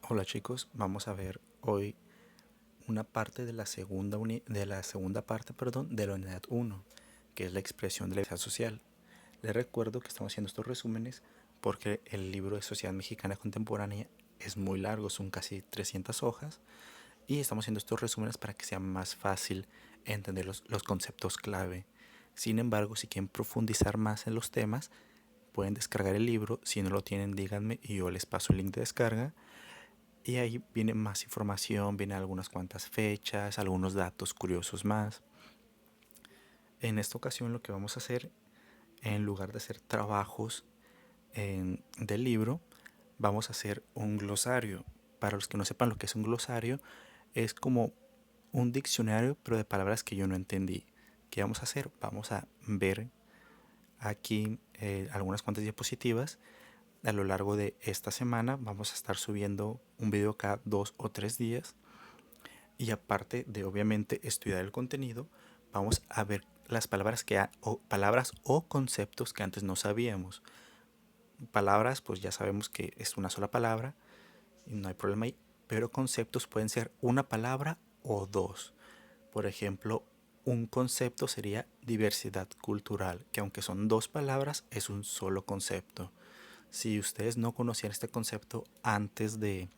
Hola chicos, vamos a ver hoy una parte de la segunda parte, de la unidad uno, que es la expresión de la diversidad social. Les recuerdo que estamos haciendo estos resúmenes porque el libro de Sociedad Mexicana Contemporánea es muy largo, son casi 300 hojas, y estamos haciendo estos resúmenes para que sea más fácil entender los conceptos clave. Sin embargo, si quieren profundizar más en los temas, pueden descargar el libro. Si no lo tienen, díganme y yo les paso el link de descarga. Y ahí viene más información, vienen algunas cuantas fechas, algunos datos curiosos más. En esta ocasión lo que vamos a hacer, en lugar de hacer trabajos del libro, vamos a hacer un glosario. Para los que no sepan lo que es un glosario, es como un diccionario, pero de palabras que yo no entendí. ¿Qué vamos a hacer? Vamos a ver aquí algunas cuantas diapositivas. A lo largo de esta semana vamos a estar subiendo un video cada 2 o 3 días. Y aparte de obviamente estudiar el contenido, vamos a ver las palabras o conceptos que antes no sabíamos. Palabras, pues ya sabemos que es una sola palabra y no hay problema ahí, pero conceptos pueden ser una palabra o dos. Por ejemplo, un concepto sería diversidad cultural, que aunque son dos palabras, es un solo concepto. Si ustedes no conocían este concepto antes de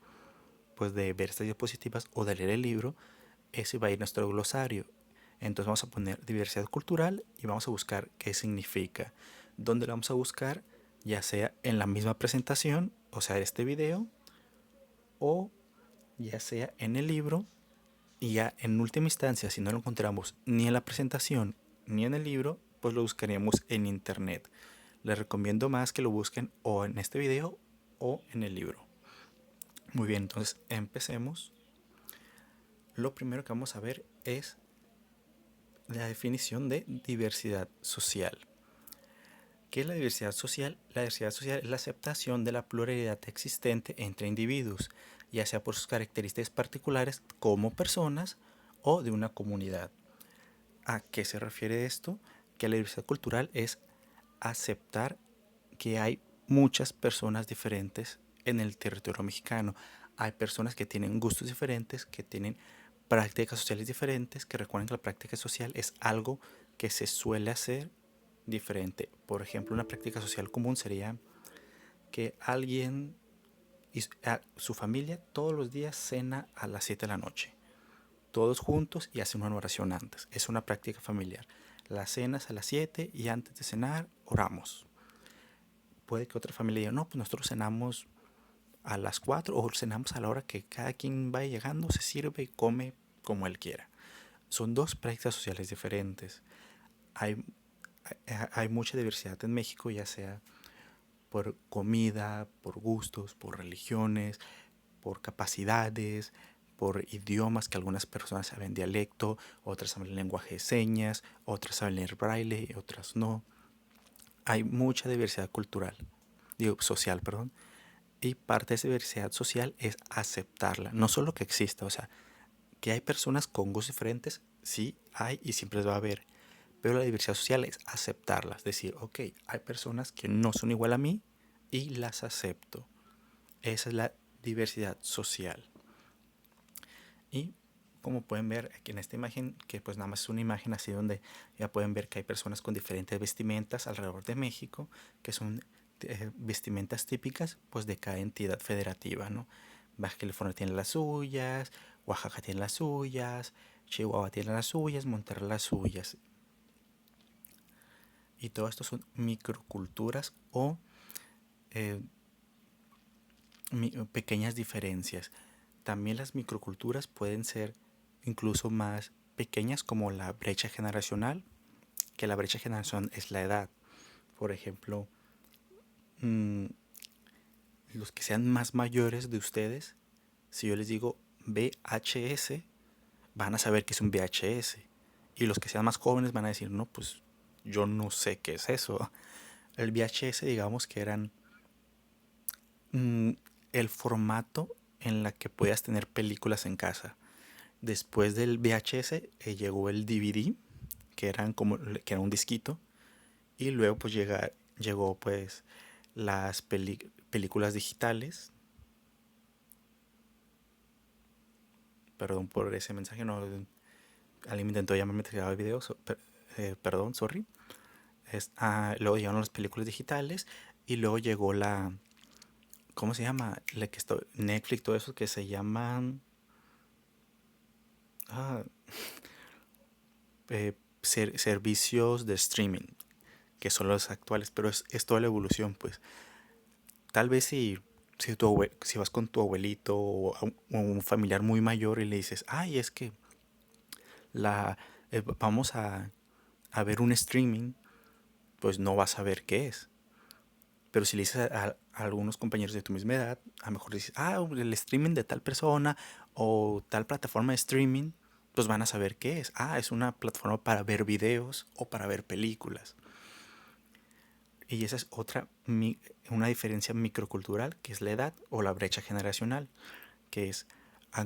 ver estas diapositivas o de leer el libro, ese va a ir nuestro glosario. Entonces vamos a poner diversidad cultural y vamos a buscar qué significa. ¿Dónde lo vamos a buscar? Ya sea en la misma presentación, o sea, este video, o ya sea en el libro. Y ya en última instancia, si no lo encontramos ni en la presentación ni en el libro, pues lo buscaríamos en internet. Les recomiendo más que lo busquen o en este video o en el libro. Muy bien, entonces empecemos. Lo primero que vamos a ver es la definición de diversidad social. ¿Qué es la diversidad social? La diversidad social es la aceptación de la pluralidad existente entre individuos, ya sea por sus características particulares como personas o de una comunidad. ¿A qué se refiere esto? Que la diversidad cultural es aceptar que hay muchas personas diferentes en el territorio mexicano. Hay personas que tienen gustos diferentes, que tienen prácticas sociales diferentes, que recuerden que la práctica social es algo que se suele hacer diferente. Por ejemplo, una práctica social común sería que alguien y su familia todos los días cena a las 7 de la noche, todos juntos, y hacen una oración antes. Es una práctica familiar. La cena es a las 7 y antes de cenar oramos. Puede que otra familia diga, no, pues nosotros cenamos a las 4 o cenamos a la hora que cada quien va llegando, se sirve y come como él quiera. Son dos prácticas sociales diferentes. Hay, hay mucha diversidad en México, ya sea por comida, por gustos, por religiones, por capacidades, por idiomas, que algunas personas saben dialecto, otras saben lenguaje de señas, otras saben leer braille, otras no. Hay mucha diversidad cultural, digo, social, perdón. Y parte de esa diversidad social es aceptarla, no solo que exista, o sea, que hay personas con gustos diferentes, sí hay y siempre va a haber, pero la diversidad social es aceptarlas, es decir, ok, hay personas que no son igual a mí y las acepto. Esa es la diversidad social. Y como pueden ver aquí en esta imagen, que pues nada más es una imagen así donde ya pueden ver que hay personas con diferentes vestimentas alrededor de México, que son vestimentas típicas pues de cada entidad federativa, ¿no? Baja California tiene las suyas, Oaxaca tiene las suyas, Chihuahua tiene las suyas, Monterrey las suyas. Y todo esto son microculturas o eh, pequeñas diferencias. También las microculturas pueden ser incluso más pequeñas, como la brecha generacional, que la brecha generacional es la edad. Por ejemplo, mmm, los que sean más mayores de ustedes, si yo les digo VHS, van a saber que es un VHS. Y los que sean más jóvenes van a decir, no, pues yo no sé qué es eso. El VHS, digamos que eran mm, el formato en la que podías tener películas en casa. Después del VHS llegó el DVD, que era un disquito, y luego pues llegó pues las películas digitales, Perdón por ese mensaje, no, alguien intentó llamarme mientras grababa el video, perdón, sorry. Luego llegaron las películas digitales y luego llegó ¿cómo se llama? Netflix, todo eso que se llaman ah, servicios de streaming, que son los actuales, pero es toda la evolución, pues. Tal vez si vas con tu abuelito o un familiar muy mayor y le dices, ay, es que vamos a ver un streaming, pues no vas a ver qué es. Pero si le dices a algunos compañeros de tu misma edad, a lo mejor dices, el streaming de tal persona o tal plataforma de streaming, pues van a saber qué es. Es una plataforma para ver videos o para ver películas. Y esa es una diferencia microcultural, que es la edad o la brecha generacional, que es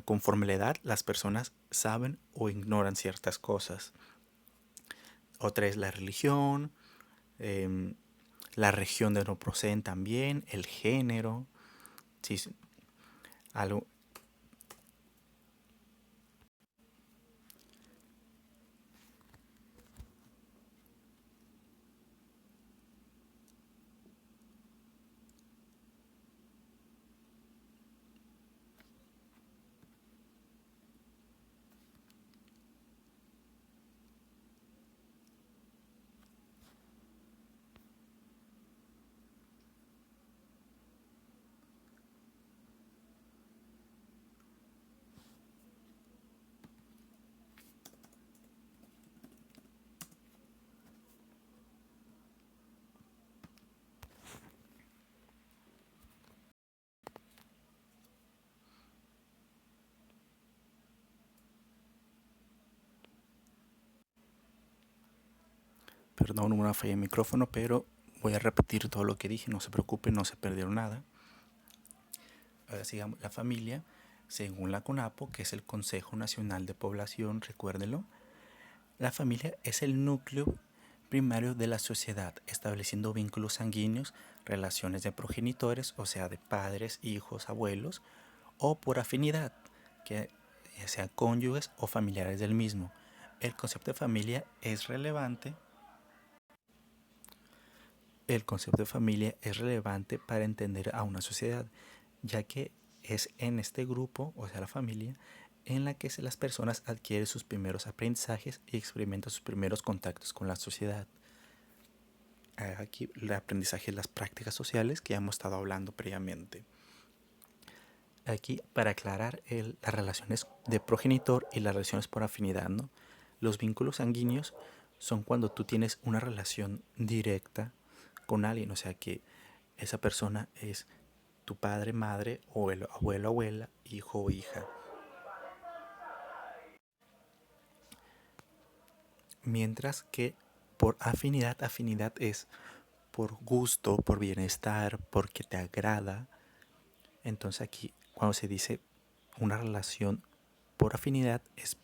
conforme la edad las personas saben o ignoran ciertas cosas. Otra es la religión, em, la región de donde proceden también, el género, sí, algo. Perdón, una falla en micrófono, pero voy a repetir todo lo que dije, no se preocupen, no se perdieron nada. Ahora sigamos, la familia, según la CONAPO, que es el Consejo Nacional de Población, recuérdenlo, la familia es el núcleo primario de la sociedad, estableciendo vínculos sanguíneos, relaciones de progenitores, o sea, de padres, hijos, abuelos, o por afinidad, que ya sean cónyuges o familiares del mismo. El concepto de familia es relevante. El concepto de familia es relevante para entender a una sociedad, ya que es en este grupo, o sea, la familia, en la que las personas adquieren sus primeros aprendizajes y experimentan sus primeros contactos con la sociedad. Aquí el aprendizaje de las prácticas sociales que ya hemos estado hablando previamente. Aquí, para aclarar las relaciones de progenitor y las relaciones por afinidad, ¿no? Los vínculos sanguíneos son cuando tú tienes una relación directa con alguien, o sea que esa persona es tu padre, madre, o el abuelo, abuela, hijo o hija. Mientras que por afinidad, afinidad es por gusto, por bienestar, porque te agrada. Entonces aquí cuando se dice una relación por afinidad es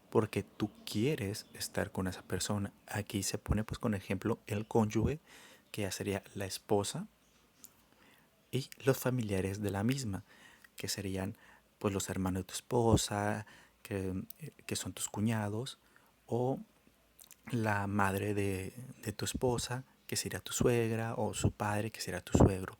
porque tú quieres estar con esa persona. Aquí se pone pues con ejemplo el cónyuge, que ya sería la esposa, y los familiares de la misma, que serían pues los hermanos de tu esposa, que son tus cuñados, o la madre de tu esposa, que sería tu suegra, o su padre, que sería tu suegro.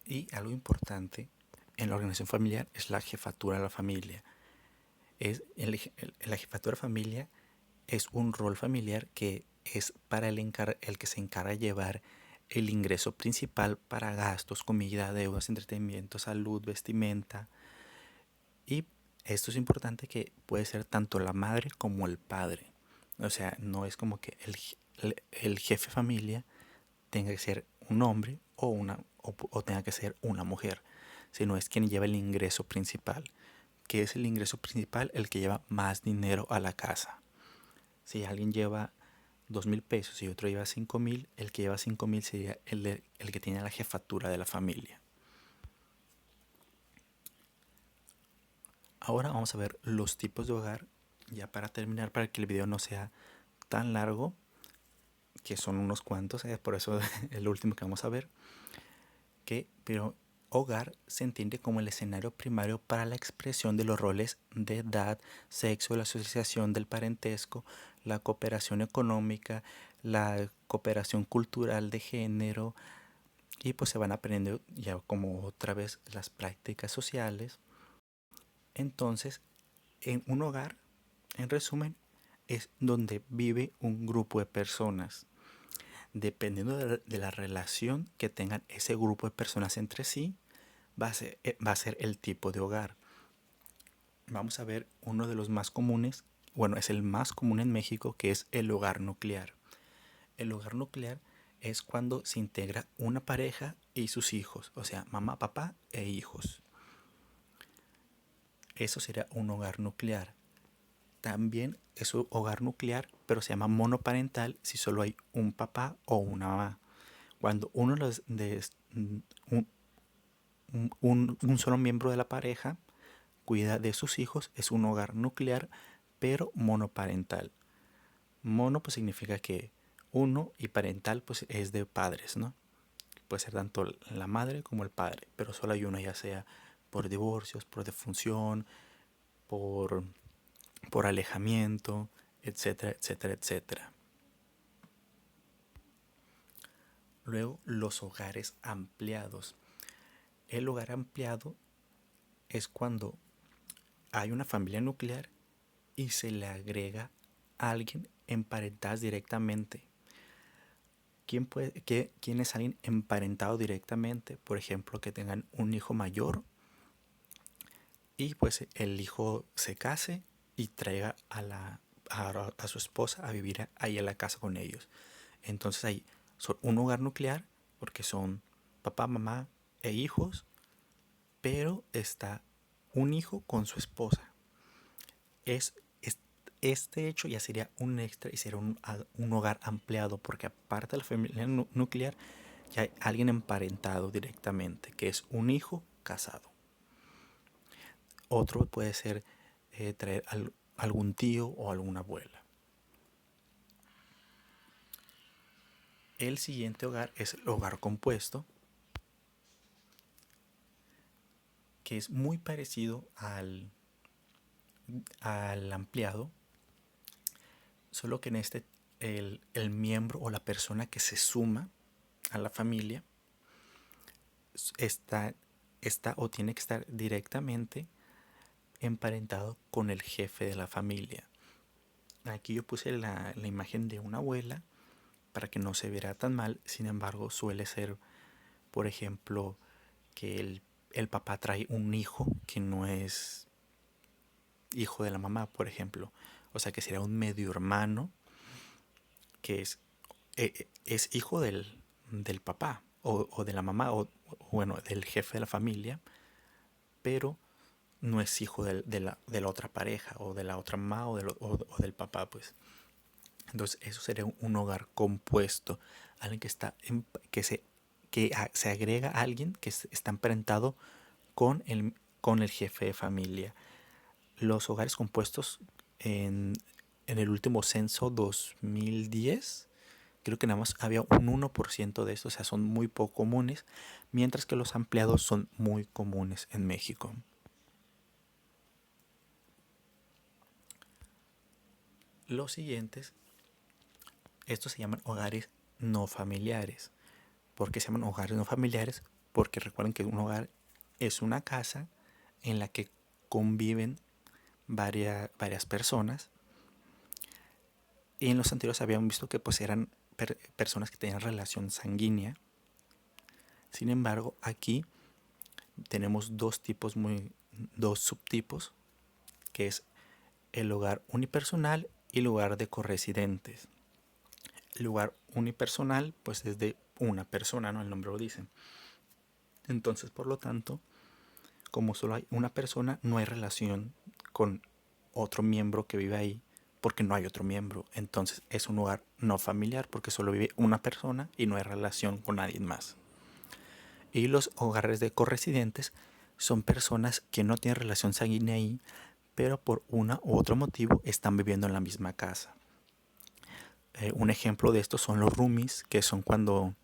Y algo importante en la organización familiar es la jefatura de la familia. La jefatura de familia es un rol familiar que es para el que se encarga de llevar el ingreso principal para gastos, comida, deudas, entretenimiento, salud, vestimenta. Y esto es importante, que puede ser tanto la madre como el padre. O sea, no es como que el jefe de familia tenga que ser un hombre o tenga que ser una mujer, sino es quien lleva el ingreso principal. ¿Qué es el ingreso principal? El que lleva más dinero a la casa. Si alguien lleva 2,000 pesos y otro lleva 5,000, el que lleva 5,000 sería el que tiene la jefatura de la familia. Ahora vamos a ver los tipos de hogar, ya para terminar, para que el video no sea tan largo. que son unos cuantos, por eso es lo último que vamos a ver, pero hogar se entiende como el escenario primario para la expresión de los roles de edad, sexo, la asociación del parentesco, la cooperación económica, la cooperación cultural de género, y pues se van aprendiendo ya como otra vez las prácticas sociales. Entonces, en un hogar, en resumen, es donde vive un grupo de personas. Dependiendo de la relación que tengan ese grupo de personas entre sí, va a ser el tipo de hogar. Vamos a ver uno de los más comunes, bueno, es el más común en México, que es el hogar nuclear. El hogar nuclear es cuando se integra una pareja y sus hijos, o sea, mamá, papá e hijos. Eso sería un hogar nuclear. También es un hogar nuclear, pero se llama monoparental si solo hay un papá o una mamá. Cuando un solo miembro de la pareja cuida de sus hijos, es un hogar nuclear, pero monoparental. Mono pues significa que uno, y parental pues es de padres, ¿no? Puede ser tanto la madre como el padre, pero solo hay uno, ya sea por divorcios, por defunción, por, por alejamiento, etcétera, etcétera, etcétera. Luego, los hogares ampliados. El hogar ampliado es cuando hay una familia nuclear y se le agrega a alguien emparentadas directamente. ¿Quién es alguien emparentado directamente? Por ejemplo, que tengan un hijo mayor y pues el hijo se case y traiga a su esposa a vivir ahí en la casa con ellos. Entonces hay un hogar nuclear porque son papá, mamá e hijos, pero está un hijo con su esposa. Es, es- este hecho ya sería un extra y sería un hogar ampliado porque aparte de la familia nuclear ya hay alguien emparentado directamente, que es un hijo casado. Otro puede ser traer algún tío o alguna abuela. El siguiente hogar es el hogar compuesto, que es muy parecido al ampliado, solo que en este el miembro o la persona que se suma a la familia está, está o tiene que estar directamente emparentado con el jefe de la familia. Aquí yo puse la imagen de una abuela para que no se viera tan mal. Sin embargo, suele ser, por ejemplo, que el papá trae un hijo que no es hijo de la mamá, por ejemplo. O sea, que sería un medio hermano que es hijo del papá o de la mamá o, bueno, del jefe de la familia, pero no es hijo de la otra pareja o de la otra mamá o del papá, pues. Entonces eso sería un hogar compuesto, alguien que está se agrega a alguien que está emparentado con el jefe de familia. Los hogares compuestos en el último censo 2010, creo que nada más había un 1% de estos, o sea, son muy poco comunes, mientras que los ampliados son muy comunes en México. Los siguientes, estos se llaman hogares no familiares. ¿Por qué se llaman hogares no familiares? Porque recuerden que un hogar es una casa en la que conviven varias personas. Y en los anteriores habíamos visto que pues eran personas que tenían relación sanguínea. Sin embargo, aquí tenemos dos subtipos, que es el hogar unipersonal y el hogar de corresidentes. El hogar unipersonal pues es de una persona, ¿no? El nombre lo dice. Entonces, por lo tanto, como solo hay una persona, no hay relación con otro miembro que vive ahí porque no hay otro miembro. Entonces es un hogar no familiar porque solo vive una persona y no hay relación con nadie más. Y los hogares de corresidentes son personas que no tienen relación sanguínea ahí, pero por una u otro motivo están viviendo en la misma casa. Un ejemplo de esto son los roomies, que son cuando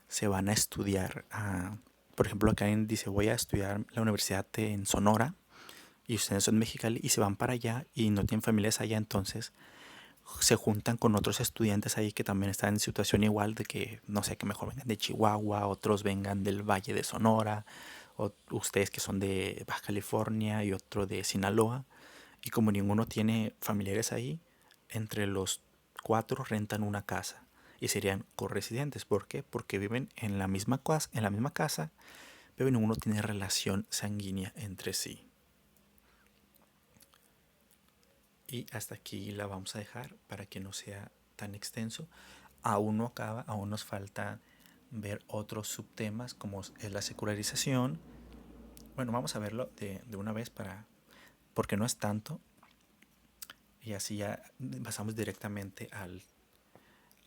se van a estudiar. Por ejemplo, acá alguien dice, voy a estudiar la universidad en Sonora y ustedes son de Mexicali y se van para allá y no tienen familias allá, entonces se juntan con otros estudiantes ahí que también están en situación igual de que, no sé, que mejor vengan de Chihuahua, otros vengan del Valle de Sonora, o ustedes que son de Baja California y otro de Sinaloa. Y como ninguno tiene familiares ahí, entre los cuatro rentan una casa y serían corresidentes. ¿Por qué? Porque viven en la misma casa, pero ninguno tiene relación sanguínea entre sí. Y hasta aquí la vamos a dejar para que no sea tan extenso. Aún no acaba, aún nos falta ver otros subtemas como es la secularización. Bueno, vamos a verlo de una vez porque no es tanto y así ya pasamos directamente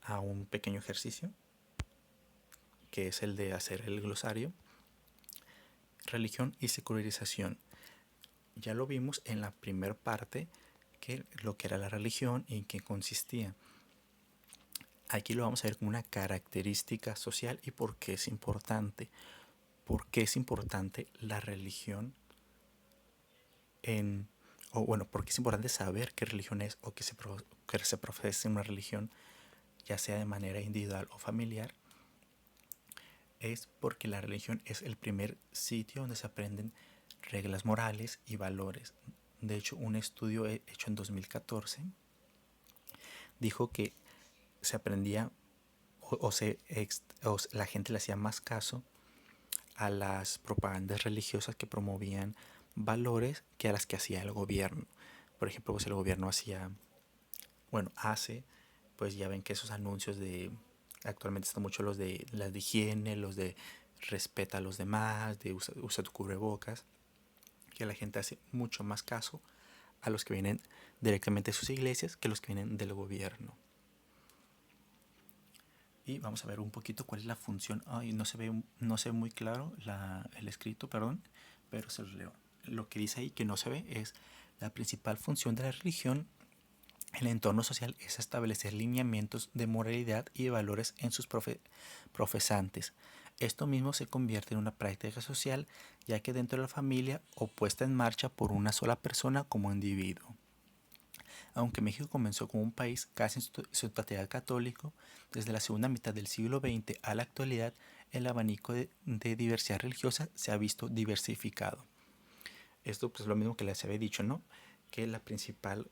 a un pequeño ejercicio que es el de hacer el glosario. Religión y secularización. Ya lo vimos en la primera parte, que lo que era la religión y en qué consistía. Aquí lo vamos a ver como una característica social y por qué es importante. ¿Por qué es importante la religión o bueno, por qué es importante saber qué religión es o que se profese una religión, ya sea de manera individual o familiar? Es porque la religión es el primer sitio donde se aprenden reglas morales y valores. De hecho, un estudio hecho en 2014 dijo que se aprendía o la gente le hacía más caso a las propagandas religiosas que promovían valores que a las que hacía el gobierno. Por ejemplo, pues el gobierno hace, pues ya ven que esos anuncios actualmente están mucho los de las de higiene, los de respeta a los demás, de usa tu cubrebocas, que la gente hace mucho más caso a los que vienen directamente de sus iglesias que los que vienen del gobierno. Y vamos a ver un poquito cuál es la función. Ay, no se ve muy claro el escrito, perdón, pero se los leo. Lo que dice ahí que no se ve es la principal función de la religión en el entorno social es establecer lineamientos de moralidad y de valores en sus profesantes. Esto mismo se convierte en una práctica social, ya que dentro de la familia o puesta en marcha por una sola persona como individuo. Aunque México comenzó como un país casi en su totalidad católico, desde la segunda mitad del siglo XX a la actualidad el abanico de diversidad religiosa se ha visto diversificado. Esto pues es lo mismo que les había dicho, ¿no? Que la principal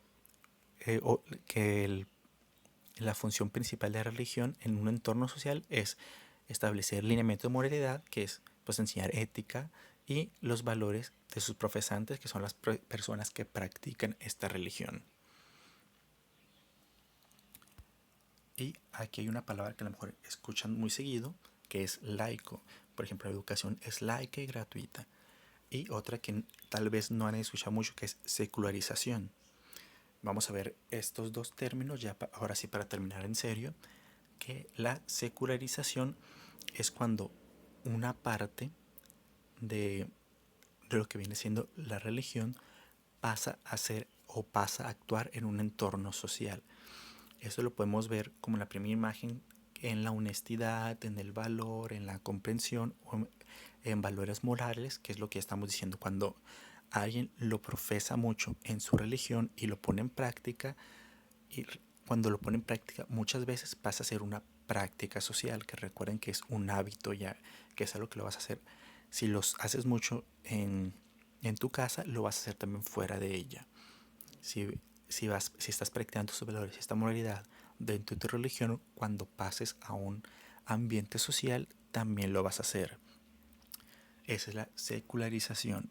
la función principal de la religión en un entorno social es establecer lineamientos de moralidad, que es pues enseñar ética y los valores de sus profesantes, que son las personas que practican esta religión. Y aquí hay una palabra que a lo mejor escuchan muy seguido, que es laico. Por ejemplo, la educación es laica y gratuita. Y otra que tal vez no han escuchado mucho, que es secularización. Vamos a ver estos dos términos, ya ahora sí para terminar en serio, que la secularización es cuando una parte de lo que viene siendo la religión pasa a ser o pasa a actuar en un entorno social. Eso lo podemos ver como la primera imagen en la honestidad, en el valor, en la comprensión o en valores morales, que es lo que estamos diciendo cuando alguien lo profesa mucho en su religión y lo pone en práctica, y cuando lo pone en práctica muchas veces pasa a ser una práctica social, que recuerden que es un hábito ya, que es algo que lo vas a hacer. Si los haces mucho en tu casa, lo vas a hacer también fuera de ella. Si estás practicando tus valores y esta moralidad dentro de tu religión, cuando pases a un ambiente social, también lo vas a hacer. Esa es la secularización.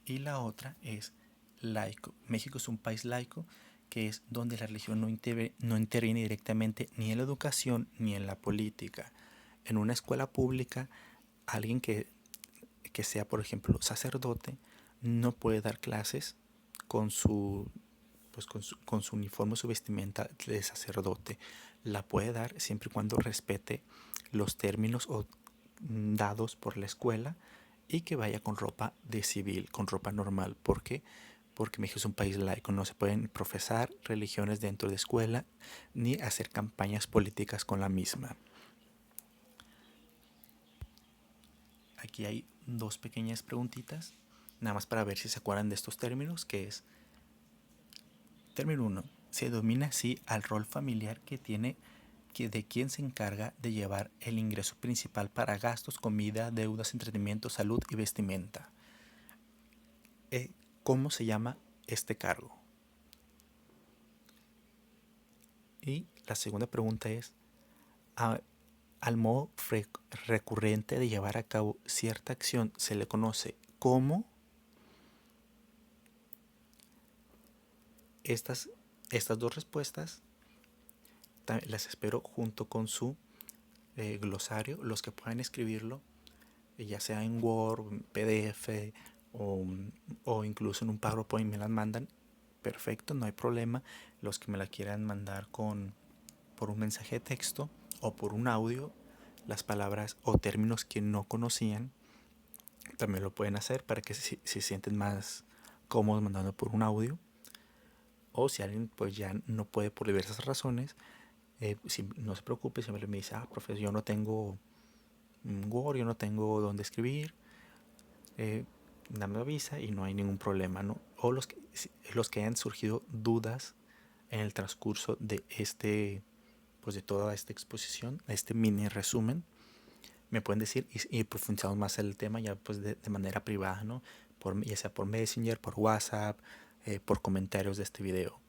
Y la otra es laico. México es un país laico, que es donde la religión no interviene directamente ni en la educación ni en la política. En una escuela pública, alguien que sea, por ejemplo, sacerdote, no puede dar clases con su con su uniforme, su vestimenta de sacerdote. La puede dar siempre y cuando respete los términos dados por la escuela y que vaya con ropa de civil, con ropa normal. ¿Por qué? porque México es un país laico, no se pueden profesar religiones dentro de escuela ni hacer campañas políticas con la misma. Aquí hay dos pequeñas preguntitas, nada más para ver si se acuerdan de estos términos, que es, término 1, se denomina así al rol familiar que tiene de quien se encarga de llevar el ingreso principal para gastos, comida, deudas, entretenimiento, salud y vestimenta. ¿Cómo se llama este cargo? Y la segunda pregunta es, al modo recurrente de llevar a cabo cierta acción se le conoce como. Estas dos respuestas las espero junto con su glosario. Los que puedan escribirlo, ya sea en Word, en PDF o incluso en un PowerPoint, me las mandan. Perfecto, no hay problema. Los que me la quieran mandar por un mensaje de texto o por un audio, las palabras o términos que no conocían, también lo pueden hacer para que se sienten más cómodos mandando por un audio. O si alguien pues ya no puede por diversas razones, no se preocupe, siempre me dice, profe, yo no tengo Word, yo no tengo dónde escribir, dame avisa y no hay ningún problema, ¿no? O los que hayan surgido dudas en el transcurso de pues de toda esta exposición, este mini resumen, me pueden decir y profundizamos más en el tema ya pues de manera privada, ¿no? Ya sea por Messenger, por WhatsApp, por comentarios de este video.